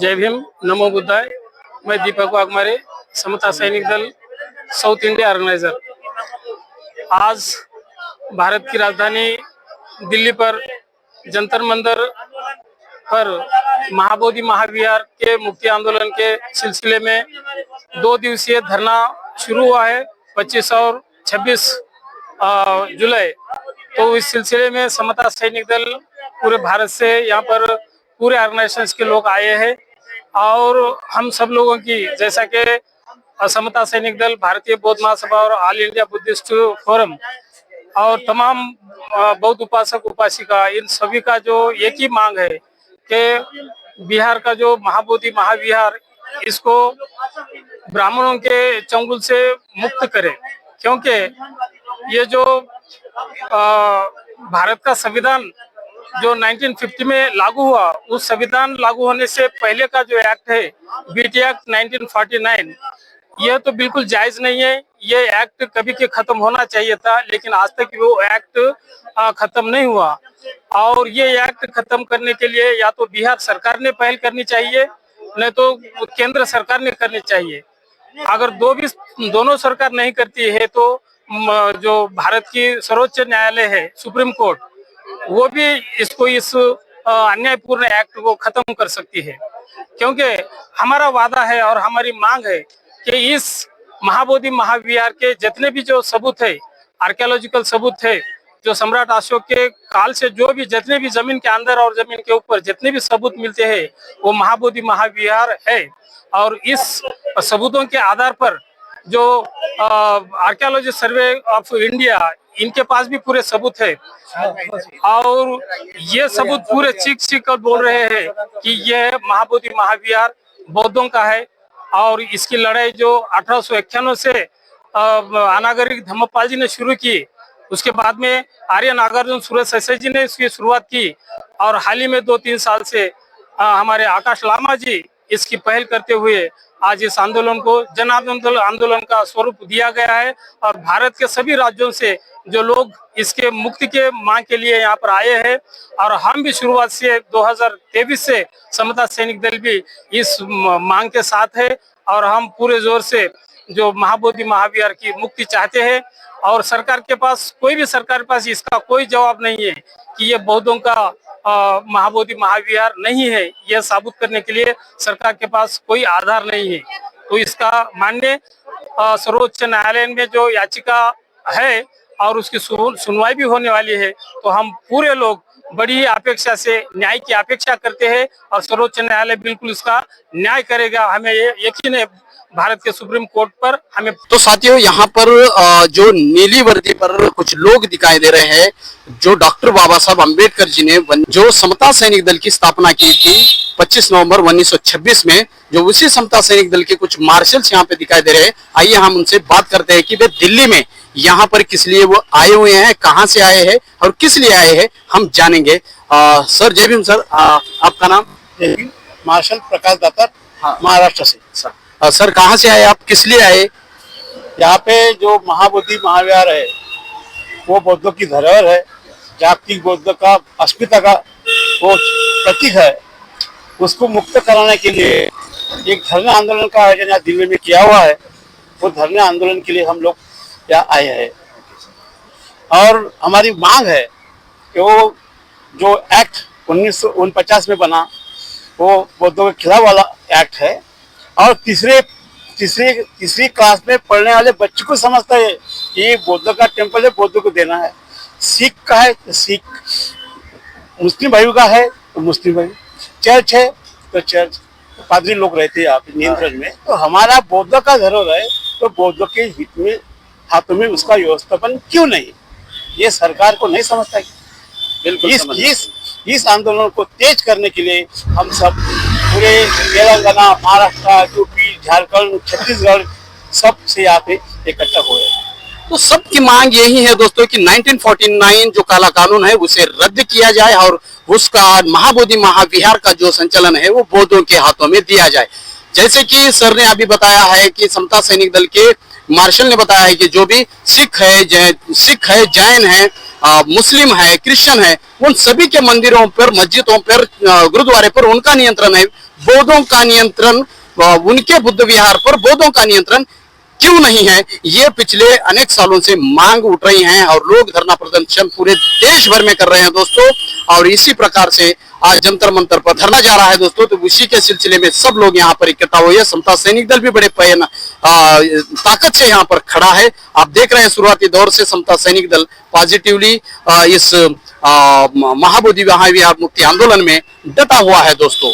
जय भीम, नमो बुद्धाय। मैं दीपक वाघमारे, समता सैनिक दल साउथ इंडिया ऑर्गेनाइजर। आज भारत की राजधानी दिल्ली पर जंतर मंतर पर महाबोधि महाविहार के मुक्ति आंदोलन के सिलसिले में 2 दिवसीय धरना शुरू हुआ है 25 और 26 जुलाई। तो इस सिलसिले में समता सैनिक दल पूरे भारत से यहाँ पर पूरे ऑर्गेनाइजेशंस के लोग आए हैं और हम सब लोगों की, जैसा कि समता सैनिक दल, भारतीय बौद्ध महासभा और ऑल इंडिया बुद्धिस्ट फोरम और तमाम बौद्ध उपासक उपासिका, इन सभी का जो एक ही मांग है कि बिहार का जो महाबोधि महाविहार, इसको ब्राह्मणों के चंगुल से मुक्त करे। क्योंकि ये जो भारत का संविधान जो 1950 में लागू हुआ, उस संविधान लागू होने से पहले का जो एक्ट है, बीटी एक्ट 1949, यह तो बिल्कुल जायज नहीं है। ये एक्ट कभी के खत्म होना चाहिए था, लेकिन आज तक वो एक्ट खत्म नहीं हुआ। और ये एक्ट खत्म करने के लिए या तो बिहार सरकार ने पहल करनी चाहिए, नहीं तो केंद्र सरकार ने करनी चाहिए। अगर दोनों सरकार नहीं करती है तो जो भारत की सर्वोच्च न्यायालय है, सुप्रीम कोर्ट, वो भी इस अन्यायपूर्ण एक्ट को खत्म कर सकती है। क्योंकि हमारा वादा है और हमारी मांग है कि इस महाबोधि महाविहार के जितने भी जो सबूत है, आर्कियोलॉजिकल सबूत थे, जो सम्राट अशोक के काल से जो भी जितने भी जमीन के अंदर और जमीन के ऊपर जितने भी सबूत मिलते हैं, वो महाबोधि महाविहार है। और इस सबूतों के आधार पर जो आर्कियोलॉजी सर्वे ऑफ इंडिया, इनके पास भी पूरे सबूत है और ये सबूत पूरे चीख कर बोल रहे हैं कि यह महाबोधि महाविहार बौद्धों का है। और इसकी लड़ाई जो 1891 से अनागरिक धम्मपाल जी ने शुरू की, उसके बाद में आर्य नागार्जुन सुरेश जी ने इसकी शुरुआत की और हाल ही में 2-3 साल से हमारे आकाश लामा जी इसकी पहल करते हुए आज इस आंदोलन को जन आंदोलन का स्वरूप दिया गया है। और भारत के सभी राज्यों से जो लोग इसके मुक्ति के मांग के लिए यहाँ पर आए हैं, और हम भी शुरुआत से 2023 से समता सैनिक दल भी इस मांग के साथ है और हम पूरे जोर से जो महाबोधि महाविहार की मुक्ति चाहते हैं। और सरकार के पास, कोई भी सरकार के पास इसका कोई जवाब नहीं है कि ये बौद्धों का महाबोधि महाविहार नहीं है। यह साबित करने के लिए सरकार के पास कोई आधार नहीं है। तो इसका माननीय सर्वोच्च न्यायालय में जो याचिका है और उसकी सुनवाई भी होने वाली है, तो हम पूरे लोग बड़ी ही अपेक्षा से न्याय की अपेक्षा करते हैं और सर्वोच्च न्यायालय बिल्कुल इसका न्याय करेगा। हमें ये यकीन है भारत के सुप्रीम कोर्ट पर। हमें तो साथियों, यहाँ पर जो नीली वर्दी पर कुछ लोग दिखाई दे रहे हैं, जो डॉक्टर बाबा साहब अम्बेडकर जी ने जो समता सैनिक दल की स्थापना की थी 25 नवंबर 1926 में, जो उसी समता सैनिक दल के कुछ मार्शल्स यहाँ पे दिखाई दे रहे हैं। आइए हम उनसे बात करते हैं कि वे दिल्ली में यहाँ पर किस लिए वो आए हुए हैं, कहाँ से आए हैं और किस लिए आए हैं, हम जानेंगे। सर, जय भीम सर। आपका नाम? मार्शल प्रकाश दातार, महाराष्ट्र से। सर, कहाँ से आए आप, किस लिए आए? यहाँ पे जो महाबोधि महाविहार है वो बौद्धों की धरोहर है, जागतिक बौद्ध का अस्मिता का वो प्रतीक है। उसको मुक्त कराने के लिए एक धरना आंदोलन का आयोजन यहाँ दिल्ली में किया हुआ है। वो धरना आंदोलन के लिए हम लोग यहाँ आए हैं और हमारी मांग है कि वो जो एक्ट 1949 में बना, वो बौद्धों के खिलाफ वाला एक्ट है और तीसरी क्लास में पढ़ने वाले बच्चों को समझता है कि ये बौद्ध का टेम्पल है, बौद्ध को देना है। सिख का है तो सिख, मुस्लिम भाइयों का है तो मुस्लिम भाई, चर्च है तो चर्च, तो पादरी लोग रहते हैं यहाँ पे नियंत्रण में। तो हमारा बौद्ध का धरोहर है, तो बौद्ध के हित में हाथों में उसका व्यवस्थापन क्यों नहीं, ये सरकार को नहीं समझता है। बिल्कुल इस आंदोलन को तेज करने के लिए हम सब पूरे तेलंगाना, महाराष्ट्र, यूपी, झारखंड, छत्तीसगढ़ सब से यहाँ पे इकट्ठा हुए। तो सबकी मांग यही है दोस्तों कि 1949 जो काला कानून है उसे रद्द किया जाए और उसका महाबोधि महाविहार का जो संचालन है वो बौद्धों के हाथों में दिया जाए। जैसे कि सर ने अभी बताया है कि समता सैनिक दल के मार्शल ने बताया है कि जो भी सिख है, जैन है, मुस्लिम है, क्रिश्चियन है, उन सभी के मंदिरों पर, मस्जिदों पर, गुरुद्वारे पर उनका नियंत्रण है। बौद्धों का नियंत्रण, उनके बुद्ध विहार पर बौद्धों का नियंत्रण क्यों नहीं है, ये पिछले अनेक सालों से मांग उठ रही हैं और लोग धरना प्रदर्शन पूरे देश भर में कर रहे हैं दोस्तों। और इसी प्रकार से आज जंतर मंतर पर धरना जा रहा है दोस्तों। तो उसी के सिलसिले में सब लोग यहाँ पर इकट्ठा हुए। समता सैनिक दल भी बड़े ताकत से यहाँ पर खड़ा है। आप देख रहे हैं शुरुआती दौर से समता सैनिक दल पॉजिटिवली इस महाबोधि महाविहार मुक्ति आंदोलन में डटा हुआ है दोस्तों।